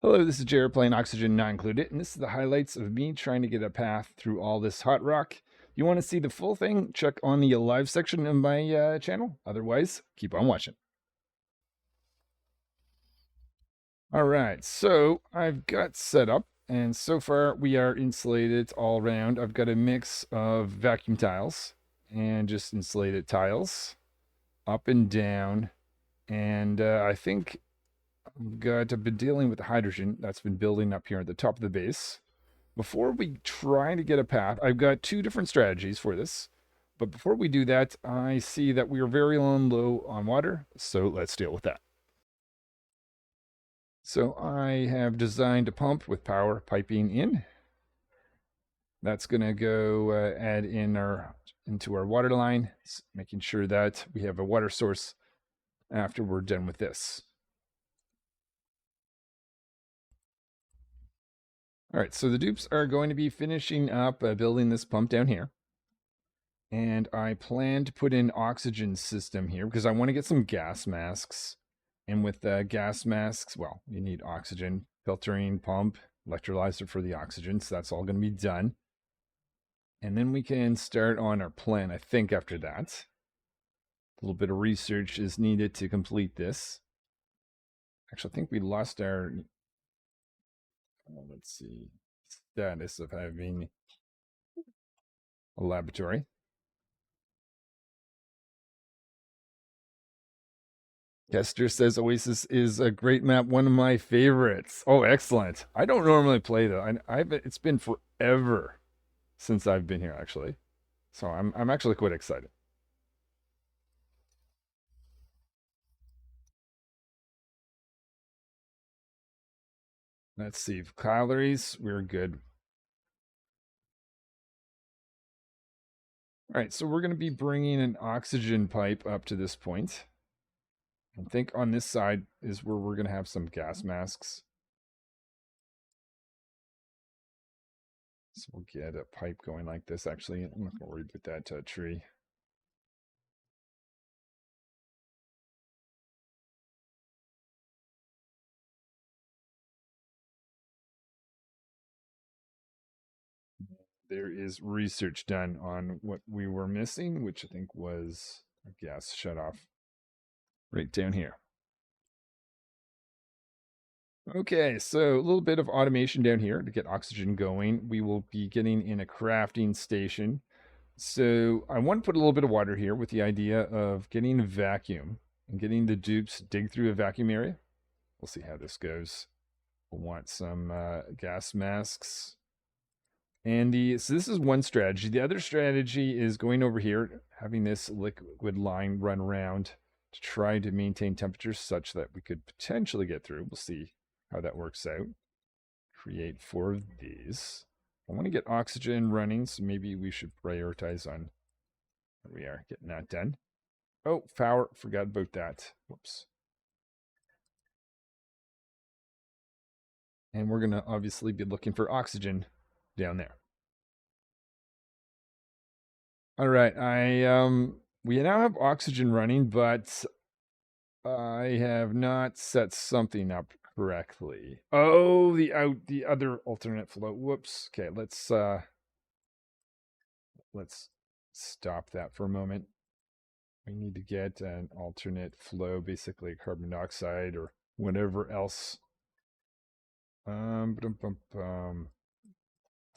Hello, this is Jared playing Oxygen Not Included, and this is the highlights of me trying to get a path through all this hot rock. You want to see the full thing? Check on the live section of my channel. Otherwise, keep on watching. All right, so I've got set up, and so far we are insulated all around. I've got a mix of vacuum tiles and just insulated tiles up and down, and I think I've been dealing with the hydrogen that's been building up here at the top of the base. Before we try to get a path, I've got two different strategies for this. But before we do that, I see that we are very low on water, so let's deal with that. So I have designed a pump with power piping in. That's going to go add into our water line, making sure that we have a water source after we're done with this. All right, so the dupes are going to be finishing up building this pump down here. And I plan to put in oxygen system here because I want to get some gas masks. And with gas masks, well, you need oxygen, filtering, pump, electrolyzer for the oxygen. So that's all going to be done. And then we can start on our plan, I think, after that. A little bit of research is needed to complete this. Actually, I think we lost our, let's see, status of having a laboratory. Kester says Oasisse is a great map, one of my favorites. Oh, excellent. I don't normally play though. It's been forever since I've been here actually. So I'm actually quite excited. Let's see. Calories, we're good. All right, so we're going to be bringing an oxygen pipe up to this point. I think on this side is where we're going to have some gas masks. So we'll get a pipe going like this. Actually, I'm not going to worry about that tree. There is research done on what we were missing, which I think was a gas shutoff right down here. Okay, so a little bit of automation down here to get oxygen going. We will be getting in a crafting station. So I want to put a little bit of water here with the idea of getting a vacuum and getting the dupes dig through a vacuum area. We'll see how this goes. We'll want some gas masks. And so this is one strategy. The other strategy is going over here, having this liquid line run around to try to maintain temperatures such that we could potentially get through. We'll see how that works out. Create 4 of these. I want to get oxygen running, so maybe we should prioritize on, there we are, getting that done. Oh, power, forgot about that. Whoops. And we're going to obviously be looking for oxygen down there. All right, we now have oxygen running, but I have not set something up correctly. Oh, the other alternate flow. Whoops. Okay, let's stop that for a moment. We need to get an alternate flow, basically carbon dioxide or whatever else.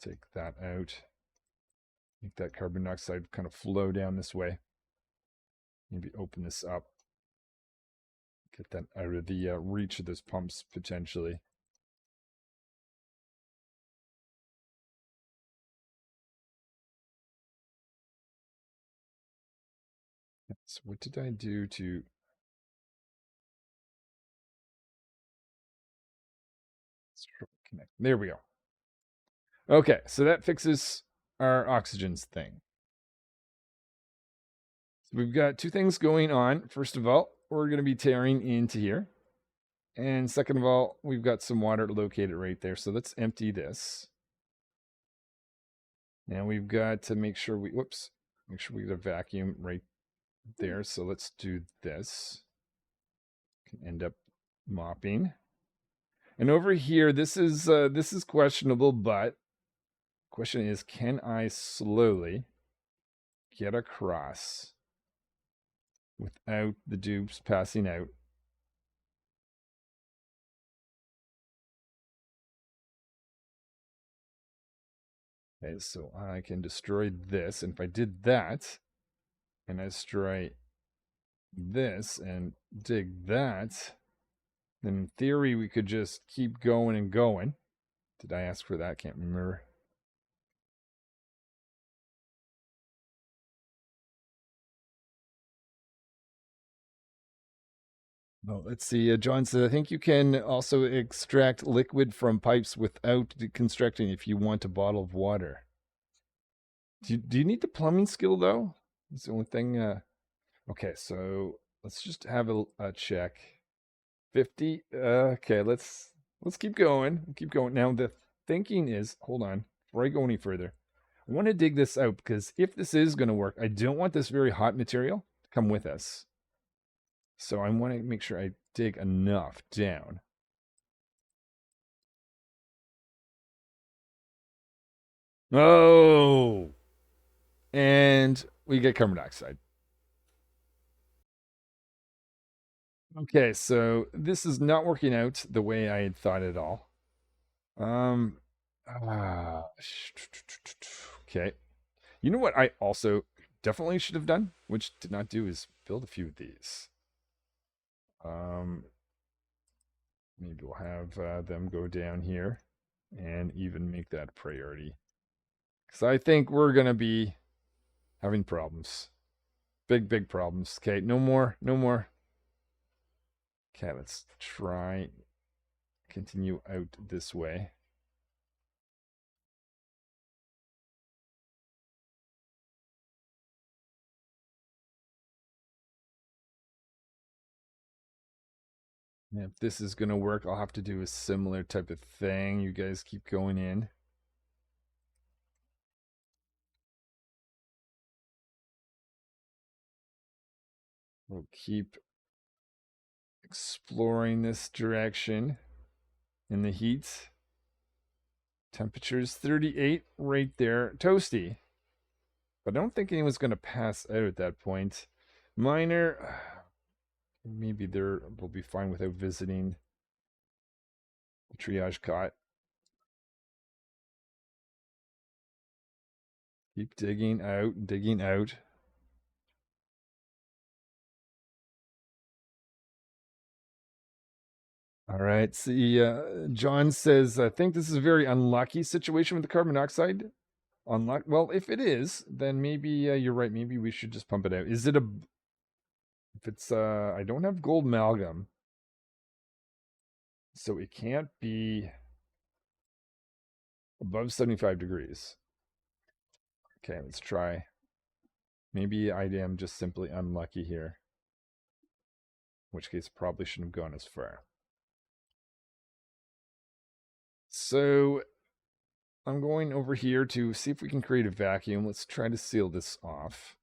Take that out. Make that carbon dioxide kind of flow down this way. Maybe open this up. Get that out of the reach of those pumps, potentially. So what did I do to... connect? There we go. Okay, so that fixes our oxygens thing. So we've got 2 things going on. First of all, we're going to be tearing into here. And second of all, we've got some water located right there. So let's empty this. Now we've got to make sure we, make sure we get a vacuum right there. So let's do this. Can end up mopping. And over here, this is questionable, but question is, can I slowly get across without the dupes passing out? Okay, so I can destroy this. And if I did that, and I destroy this and dig that, then in theory we could just keep going and going. Did I ask for that? Can't remember. Oh, let's see. John says, I think you can also extract liquid from pipes without deconstructing if you want a bottle of water. Do you need the plumbing skill, though? That's the only thing. Okay, so let's just have a check. 50. Okay, let's keep going. Keep going. Now, the thinking is, hold on, before I go any further, I want to dig this out because if this is going to work, I don't want this very hot material to come with us. So I want to make sure I dig enough down. Oh, and we get carbon dioxide. Okay, so this is not working out the way I had thought at all. Um, ah, okay. You know what I also definitely should have done, which did not do, is build a few of these. Um, maybe we'll have them go down here and even make that a priority. Because I think we're going to be having problems. Big, big problems. Okay, no more, no more. Okay, let's try continue out this way. And if this is going to work, I'll have to do a similar type of thing. You guys keep going in. We'll keep exploring this direction in the heat. Temperature's 38 right there. Toasty. But I don't think anyone's going to pass out at that point. Minor, maybe they'll be fine without visiting the triage cot. Keep digging out, digging out. All right. See, John says, I think this is a very unlucky situation with the carbon dioxide. Unlucky. Well, if it is, then maybe you're right. Maybe we should just pump it out. Is it a? If it's I don't have gold amalgam, so it can't be above 75 degrees. Okay, let's try. Maybe I am just simply unlucky here. In which case, probably shouldn't have gone as far. So I'm going over here to see if we can create a vacuum. Let's try to seal this off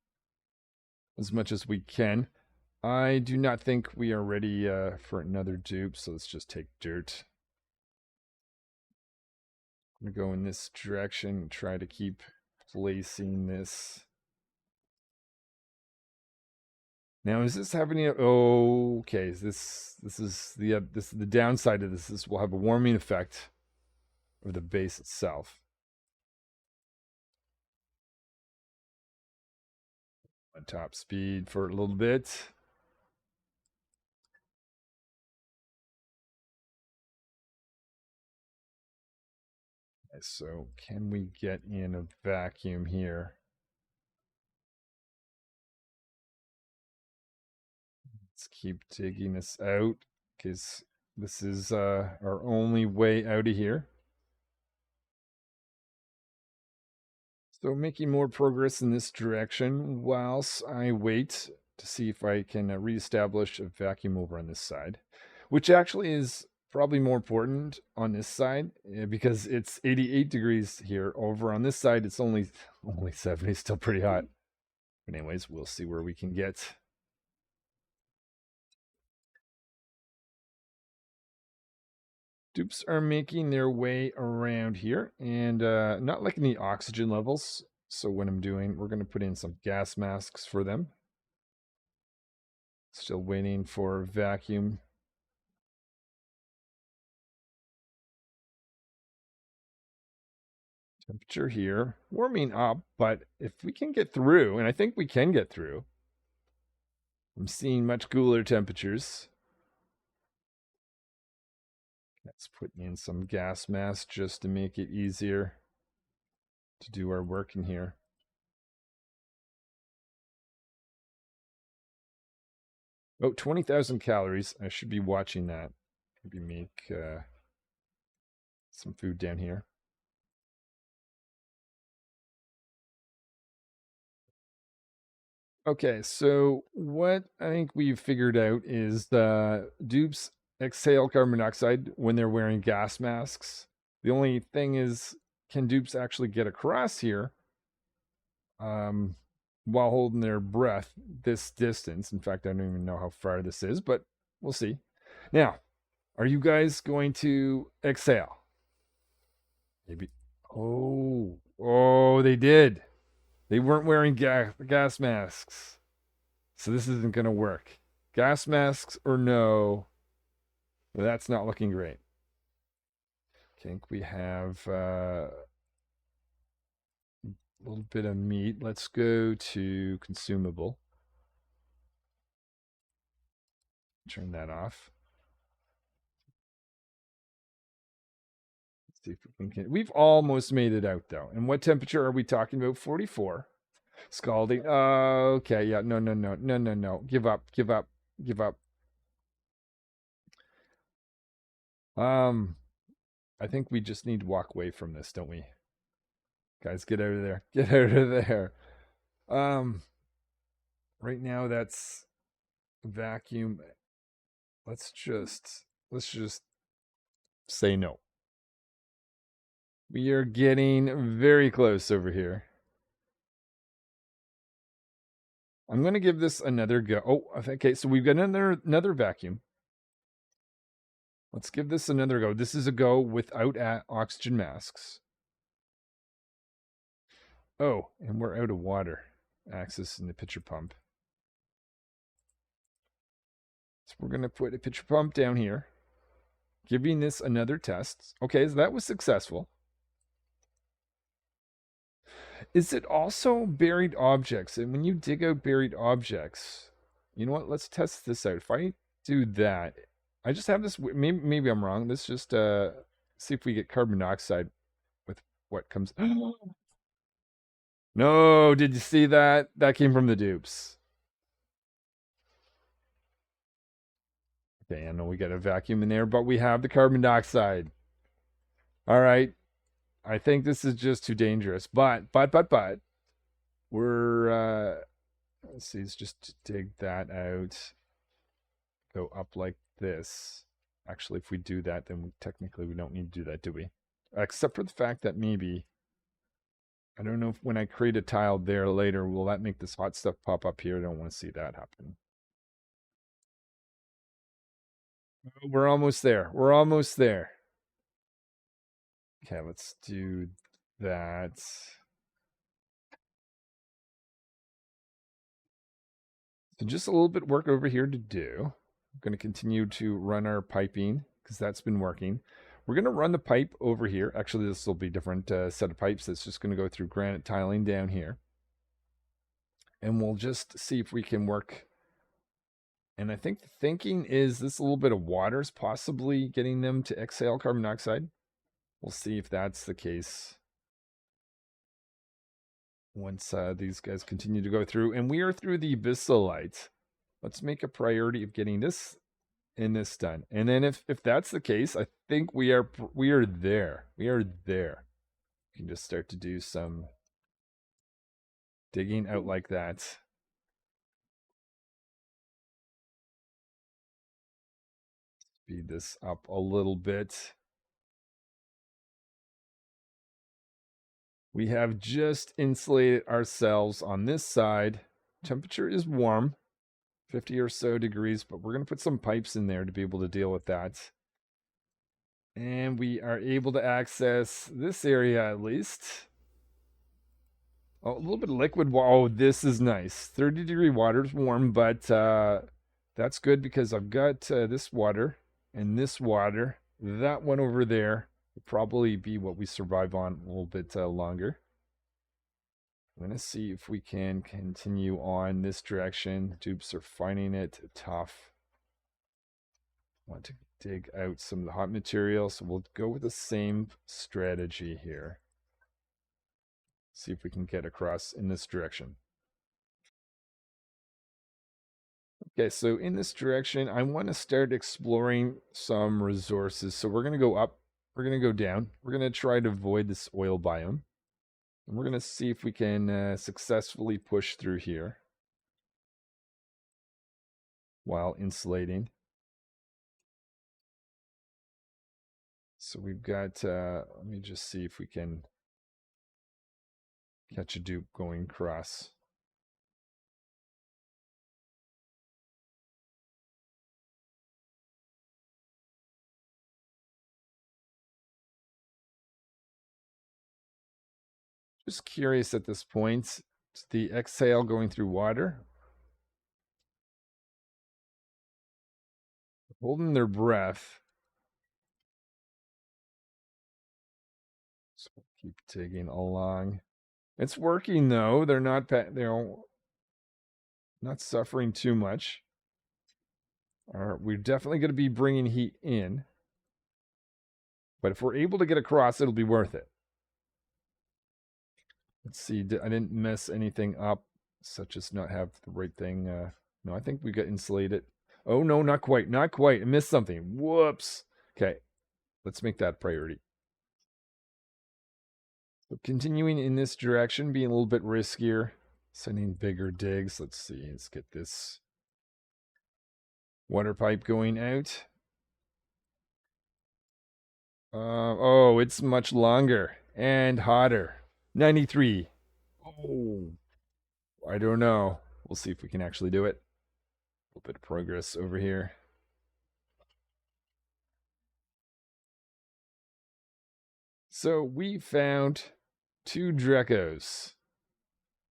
as much as we can. I do not think we are ready for another dupe, so let's just take dirt. I'm going to go in this direction and try to keep placing this. Now, is this happening? Oh, okay. This is the downside of this. This will have a warming effect of the base itself. On top speed for a little bit. Okay, so can we get in a vacuum here? Let's keep digging this out because this is our only way out of here. So making more progress in this direction whilst I wait to see if I can reestablish a vacuum over on this side, which actually is probably more important on this side because it's 88 degrees here. Over on this side, it's only 70, still pretty hot. But anyways, we'll see where we can get. Dupes are making their way around here and not liking the oxygen levels. So what I'm doing, we're going to put in some gas masks for them. Still waiting for vacuum. Temperature here warming up, but if we can get through, and I think we can get through, I'm seeing much cooler temperatures. Let's put in some gas masks just to make it easier to do our work in here. Oh, 20,000 calories. I should be watching that. Maybe make some food down here. Okay, so what I think we've figured out is dupes exhale carbon dioxide when they're wearing gas masks. The only thing is, can dupes actually get across here while holding their breath this distance? In fact, I don't even know how far this is, but we'll see. Now, are you guys going to exhale? Maybe. Oh, they did. They weren't wearing gas masks. So this isn't going to work. Gas masks or no, that's not looking great. I think we have a little bit of meat. Let's go to consumable. Turn that off. Let's see if we can. We've almost made it out though. And what temperature are we talking about? 44. Scalding. Okay, yeah. No. Give up. I think we just need to walk away from this, don't we? Guys, get out of there. Get out of there. Right now that's vacuum. Let's just say no. We are getting very close over here. I'm going to give this another go. Oh, okay. So we've got another vacuum. Let's give this another go. This is a go without oxygen masks. Oh, and we're out of water. Access in the pitcher pump. So we're going to put a pitcher pump down here. Giving this another test. Okay, so that was successful. Is it also buried objects? And when you dig out buried objects, you know what? Let's test this out. If I do that, I just have this. Maybe I'm wrong. Let's just see if we get carbon dioxide with what comes. No, did you see that? That came from the dupes. Okay, I know we got a vacuum in there, but we have the carbon dioxide. All right. I think this is just too dangerous. But we're let's see, let's just dig that out. Go up like this. Actually, if we do that, then technically we don't need to do that, do we? Except for the fact that maybe, I don't know if when I create a tile there later, will that make this hot stuff pop up here? I don't want to see that happen. We're almost there. We're almost there. Okay, let's do that. So just a little bit of work over here to do. I'm going to continue to run our piping because that's been working. We're going to run the pipe over here. Actually, this will be a different set of pipes. That's just going to go through granite tiling down here. And we'll just see if we can work. And I think the thinking is this little bit of water is possibly getting them to exhale carbon dioxide. We'll see if that's the case once these guys continue to go through. And we are through the abyssalites. Let's make a priority of getting this and this done. And then if that's the case, I think we are there. We are there. We can just start to do some digging out like that. Speed this up a little bit. We have just insulated ourselves on this side. Temperature is warm, 50 or so degrees, but we're going to put some pipes in there to be able to deal with that. And we are able to access this area at least. Oh, a little bit of liquid water. Oh, this is nice. 30-degree water is warm, but that's good because I've got this water and this water. That one over there will probably be what we survive on a little bit longer. I'm going to see if we can continue on this direction. Dupes are finding it tough. Want to dig out some of the hot material, so we'll go with the same strategy here. See if we can get across in this direction. Okay, so in this direction, I want to start exploring some resources. So we're going to go up, we're going to go down. We're going to try to avoid this oil biome. And we're going to see if we can successfully push through here while insulating. So we've got, let me just see if we can catch a dupe going across. Just curious at this point, is the exhale going through water? Holding their breath. So we'll keep digging along. It's working though. They're not suffering too much. We're definitely going to be bringing heat in. But if we're able to get across, it'll be worth it. Let's see. I didn't mess anything up, such as not have the right thing. No, I think we got insulated. Oh, no, not quite. Not quite. I missed something. Whoops. Okay. Let's make that a priority. So continuing in this direction, being a little bit riskier. Sending bigger digs. Let's see. Let's get this water pipe going out. Oh, it's much longer and hotter. 93. Oh, I don't know. We'll see if we can actually do it. A little bit of progress over here. So we found 2 Drecos.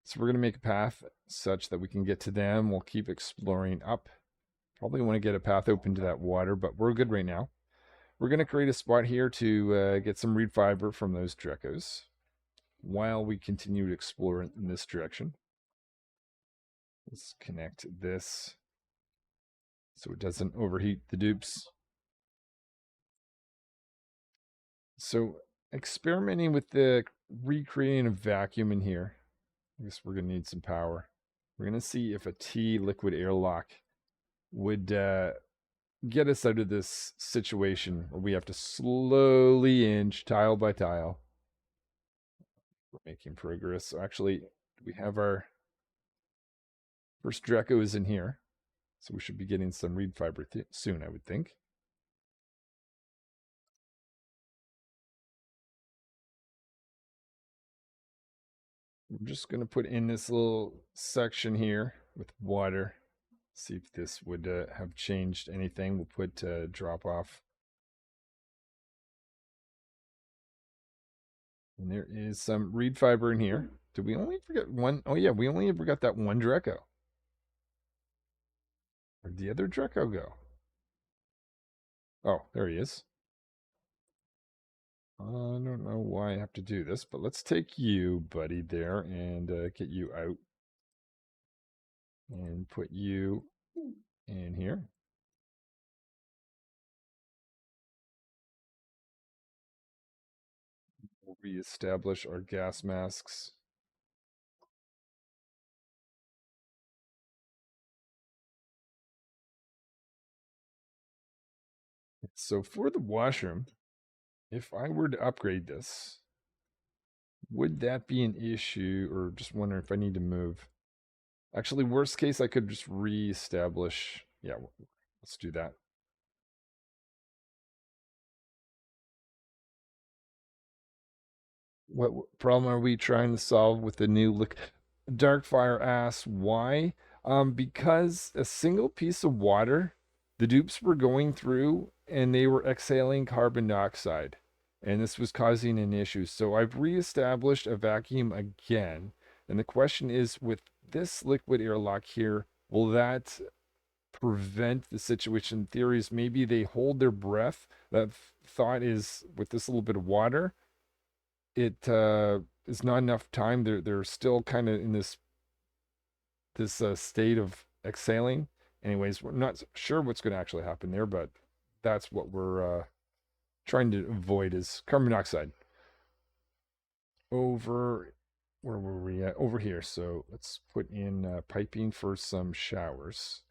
So we're going to make a path such that we can get to them. We'll keep exploring up. Probably want to get a path open to that water, but we're good right now. We're going to create a spot here to get some reed fiber from those Drecos while we continue to explore in this direction. Let's connect this so it doesn't overheat the dupes. So experimenting with the recreating a vacuum in here. I guess we're going to need some power. We're going to see if a T liquid airlock would get us out of this situation where we have to slowly inch tile by tile. We're making progress. So actually, we have our first Dreco is in here. So we should be getting some reed fiber soon, I would think. I'm just going to put in this little section here with water. See if this would have changed anything. We'll put drop off. And there is some reed fiber in here. Did we only forget one? Oh yeah, we only ever got that one Dreco. Where'd the other Dreco go? Oh, there he is. I don't know why I have to do this, but let's take you, buddy, there and get you out. And put you in here. We'll reestablish our gas masks. So for the washroom, if I were to upgrade this, would that be an issue? Or just wondering if I need to move? Actually, worst case, I could just reestablish. Yeah, let's do that. What problem are we trying to solve with the new look? Darkfire asks why. Because a single piece of water the dupes were going through and they were exhaling carbon dioxide, and this was causing an issue. So I've reestablished a vacuum again, and the question is, with this liquid airlock here, will that prevent the situation? Theories, maybe they hold their breath. That thought is, with this little bit of water, it is not enough time. They're still kind of in this state of exhaling. Anyways, we're not sure what's going to actually happen there, but that's what we're trying to avoid is carbon dioxide. Over, where were we at? Over here. So let's put in piping for some showers.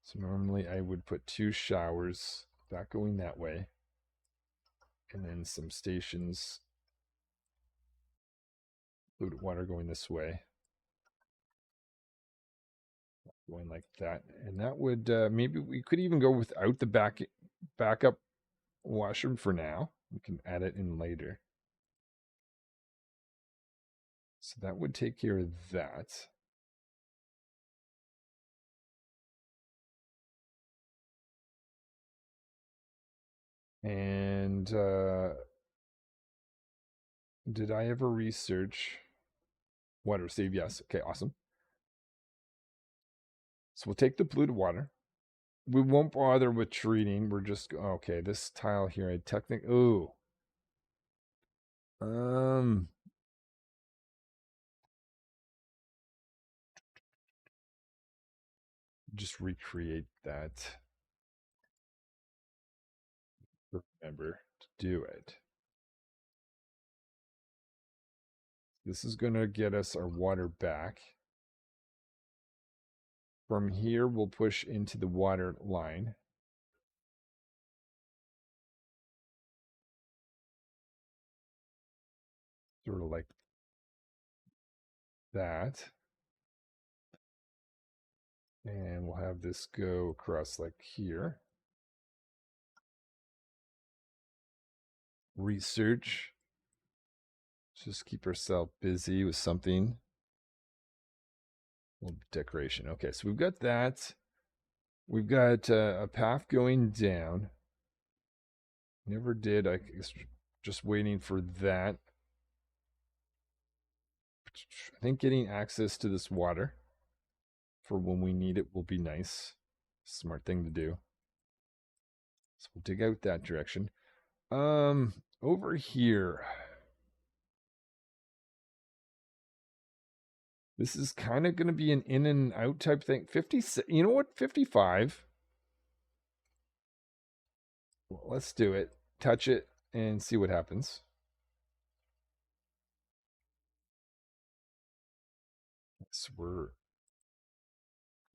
So normally I would put 2 showers, that going that way, and then some stations, fluid water going this way, going like that. And that would, maybe we could even go without the backup washroom for now. We can add it in later. So that would take care of that. And did I ever research water save? Yes. Okay, awesome. So we'll take the polluted water. We won't bother with treating. We're just okay. This tile here, I technically um just recreate that. Remember to do it. This is going to get us our water back. From here, we'll push into the water line. Sort of like that. And we'll have this go across like here. Research. Just keep ourselves busy with something. A little decoration. Okay, so we've got that. We've got a path going down. Never did. I guess just waiting for that. I think getting access to this water for when we need it will be nice. Smart thing to do. So we'll dig out that direction. Over here. This is kind of going to be an in and out type thing. 50, you know what? 55. Well, let's do it. Touch it and see what happens. So we're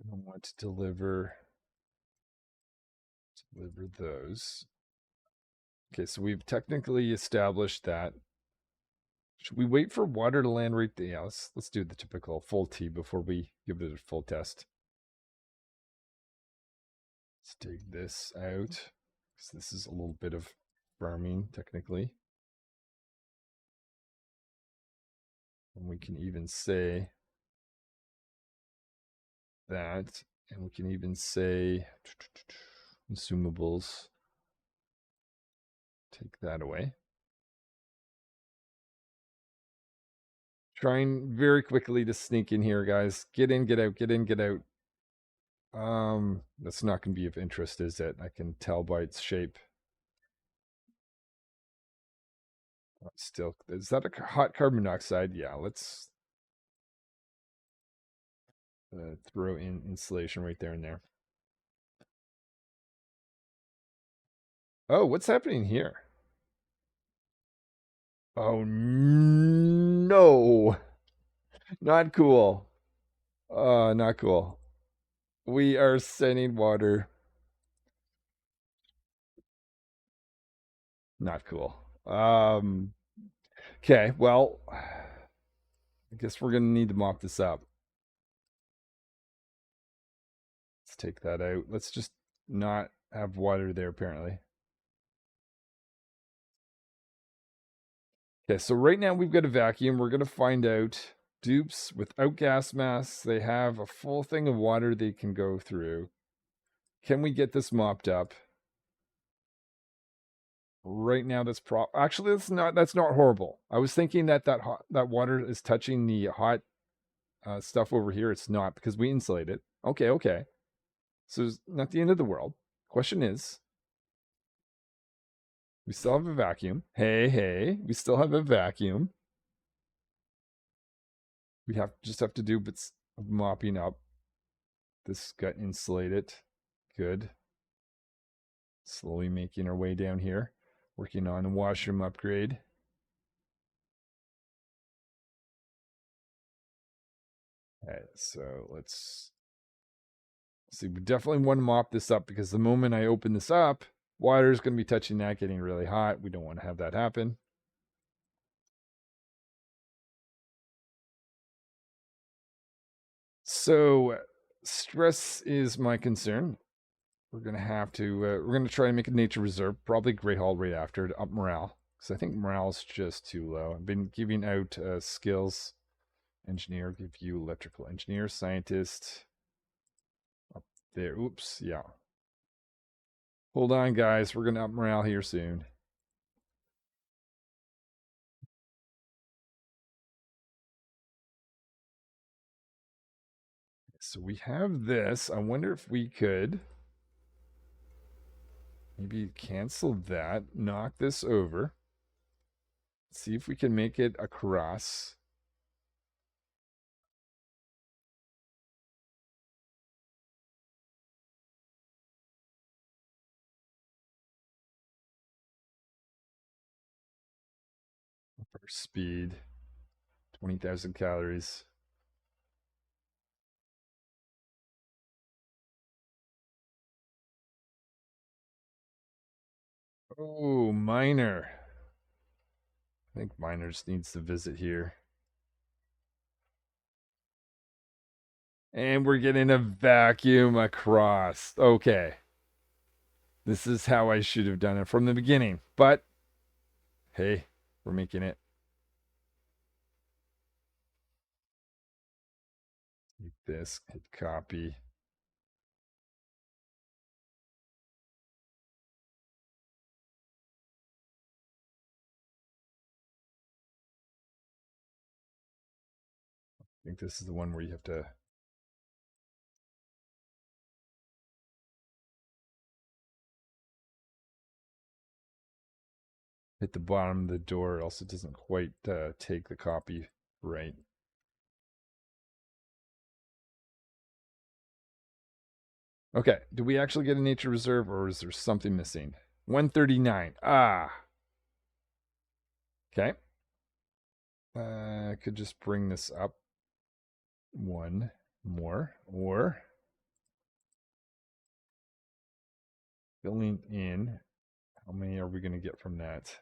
going to want to deliver those. Okay, so we've technically established that. Should we wait for water to land right there? Yeah, let's do the typical full T before we give it a full test. Let's dig this out. So this is a little bit of farming, technically. And we can even say that, and we can even say consumables. Take that away. Trying very quickly to sneak in here, guys. Get in, get out, get in, get out. That's not going to be of interest, is it? I can tell by its shape. Still, is that a hot carbon dioxide? Yeah, let's throw in insulation right there and there. Oh, what's happening here? Oh, no. Not cool. Not cool. We are sending water. Not cool. Okay, well, I guess we're going to need to mop this up. Let's take that out. Let's just not have water there, apparently. Okay, so right now we've got a vacuum. We're going to find out. Dupes without gas masks, they have a full thing of water they can go through. Can we get this mopped up? Right now, that's actually that's not horrible. I was thinking that that water is touching the hot stuff over here. It's not because we insulate it. Okay, okay. So it's not the end of the world. Question is, we still have a vacuum. Hey, hey, we still have a vacuum. We just have to do bits of mopping up. This got insulated. Good. Slowly making our way down here. Working on a washroom upgrade. Okay, so let's see. We definitely want to mop this up because the moment I open this up, water is going to be touching that, getting really hot. We don't want to have that happen. So stress is my concern. We're gonna have to. We're gonna try and make a nature reserve, probably Great Hall right after to up morale, because I think morale's just too low. I've been giving out skills. Engineer, give you electrical engineer, scientist. Up there. Oops. Yeah. Hold on, guys. We're gonna up morale here soon. So we have this. I wonder if we could maybe cancel that, knock this over, see if we can make it across. Our speed, 20,000 calories. Oh, Miner. I think Miners needs to visit here. And we're getting a vacuum across. Okay. This is how I should have done it from the beginning. But, hey, we're making it. Like this, hit copy. I think this is the one where you have to hit the bottom of the door, else it doesn't quite take the copy right. Okay, do we actually get a nature reserve or is there something missing? 139. Ah. Okay. I could just bring this up one more, or filling in. How many are we going to get from that?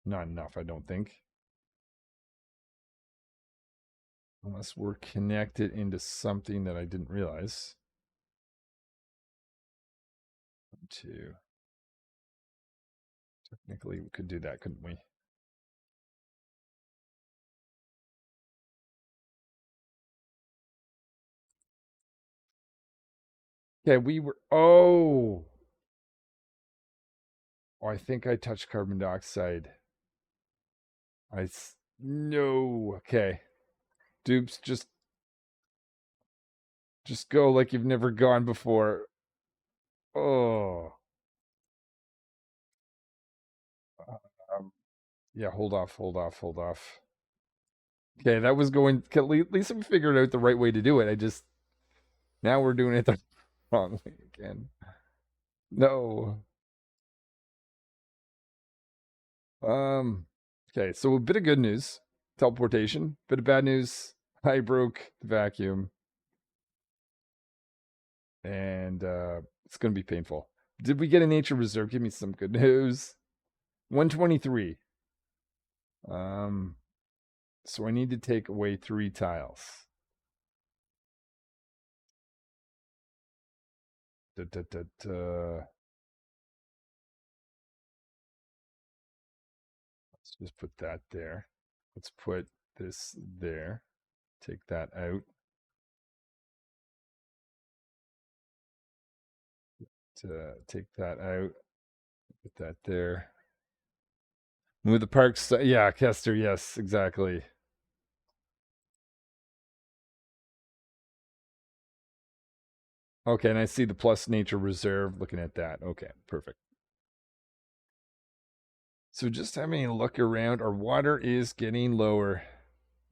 Not enough, I don't think. Unless we're connected into something that I didn't realize. 2. Technically, we could do that, couldn't we? Okay, we were. Oh! Oh, I think I touched carbon dioxide. No. Okay. Dupes, just go like you've never gone before. Oh. Um, yeah, hold off, hold off, hold off. Okay, that was going. At least we figured out the right way to do it. Now we're doing it the wrong way again. No. Okay, so a bit of good news, teleportation. Bit of bad news, I broke the vacuum, and it's gonna be painful. Did we get a nature reserve? Give me some good news. 123. Um, so I need to take away 3 tiles. Da, da, da, da. Let's just put that there. Let's put this there. Take that out. take that out. Put that there. Move the parks. Yeah, Kester. Yes, exactly. Okay, and I see the plus nature reserve. Looking at that. Okay, perfect. So just having a look around, our water is getting lower.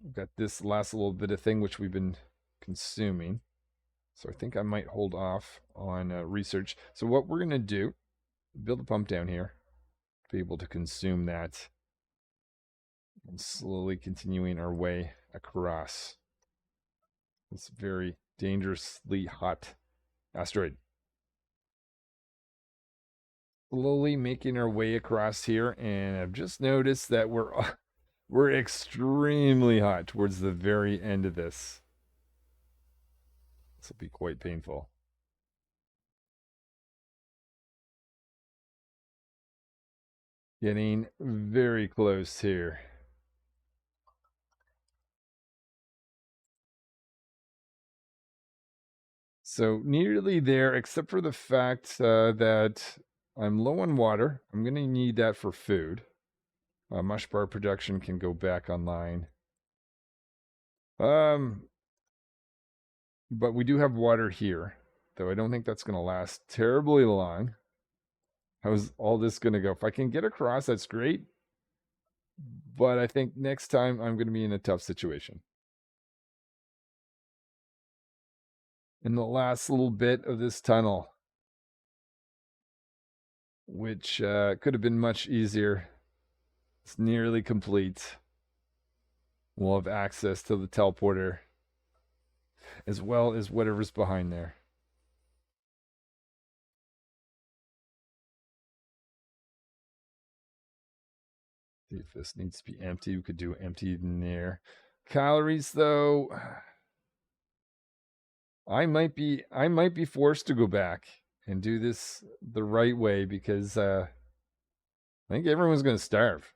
We've got this last little bit of thing which we've been consuming. So I think I might hold off on research. So what we're going to do, build a pump down here to be able to consume that. And slowly continuing our way across this very dangerously hot asteroid. Slowly making our way across here, and I've just noticed that we're extremely hot towards the very end of this. This will be quite painful. Getting very close here. So nearly there, except for the fact that I'm low on water. I'm going to need that for food. Mush bar production can go back online. But we do have water here, though I don't think that's going to last terribly long. How's all this going to go? If I can get across, that's great. But I think next time I'm going to be in a tough situation. In the last little bit of this tunnel, which could have been much easier. It's nearly complete. We'll have access to the teleporter, as well as whatever's behind there. See if this needs to be empty. We could do empty in there. Calories, though, I might be forced to go back and do this the right way because I think everyone's going to starve.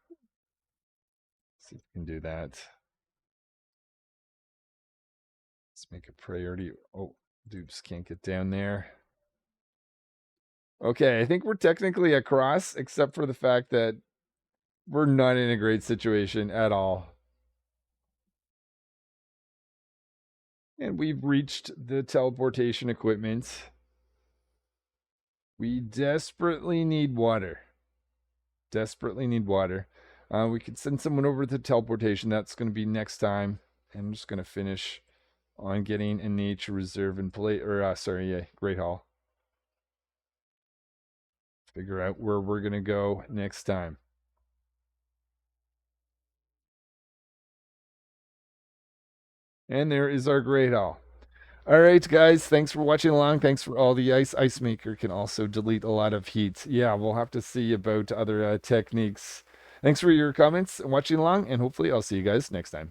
Let's see if we can do that. Let's make a priority. Oh, dupes can't get down there. Okay, I think we're technically across, except for the fact that we're not in a great situation at all. And we've reached the teleportation equipment. We desperately need water. Desperately need water. We could send someone over to teleportation. That's going to be next time. I'm just going to finish on getting a nature reserve in place. Or, Great Hall. Figure out where we're going to go next time. And there is our Great Hall. All right, guys. Thanks for watching along. Thanks for all the ice. Ice Maker can also delete a lot of heat. Yeah, we'll have to see about other techniques. Thanks for your comments and watching along, and hopefully I'll see you guys next time.